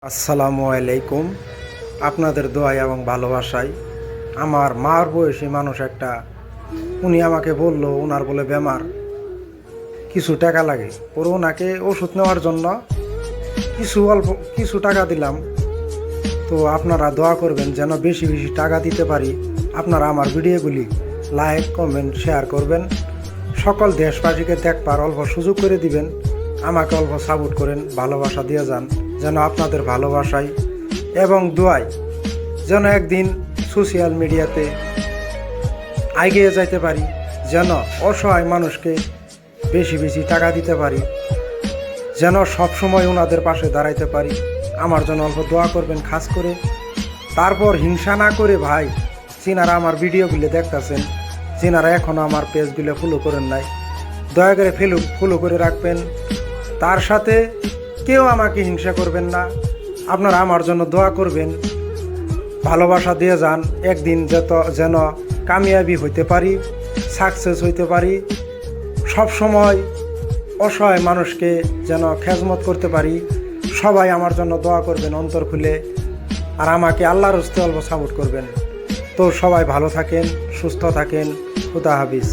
আসসালামু আলাইকুম। আপনাদের দোয়া এবং ভালোবাসায় আমার মার বয়সী মানুষ একটা, উনি আমাকে বলল ওনার বলে বেমার, কিছু টাকা লাগে। পরে ওনাকে ওষুধ নেওয়ার জন্য কিছু টাকা দিলাম। তো আপনারা দোয়া করবেন যেন বেশি বেশি টাকা দিতে পারি। আপনারা আমার ভিডিওগুলি লাইক কমেন্ট শেয়ার করবেন, সকল দেশবাসীকে দেখবার অল্প সুযোগ করে দিবেন, আমাকে অল্প সাপোর্ট করেন, ভালোবাসা দিয়ে যান যেন আপনাদের ভালোবাসায় এবং দোয়ায় যেন একদিন সোশ্যাল মিডিয়াতে এগিয়ে যাইতে পারি, যেন অসহায় মানুষকে বেশি বেশি টাকা দিতে পারি, যেন সবসময় ওনাদের পাশে দাঁড়াইতে পারি। আমার জন্য অল্প দোয়া করবেন খাস করে। তারপর হিংসা না করে ভাই, যিনারা আমার ভিডিওগুলো দেখতেছেন, যিনারা এখনও আমার পেজগুলো ফলো করেন নাই, দয়া করে ফলো করে রাখবেন। তার সাথে কেউ আমাকে হিংসা করবেন না। আপনারা আমার জন্য দোয়া করবেন, ভালোবাসা দিয়ে যান, একদিন যেন কামিয়াবি হইতে পারি, সাকসেস হইতে পারি, সব সময় অসহায় মানুষকে যেন খেজমত করতে পারি। সবাই আমার জন্য দোয়া করবেন অন্তর খুলে, আর আমাকে আল্লাহর হস্তে অল্প সাপোর্ট করবেন। তো সবাই ভালো থাকেন, সুস্থ থাকেন, খুদা হাফিজ।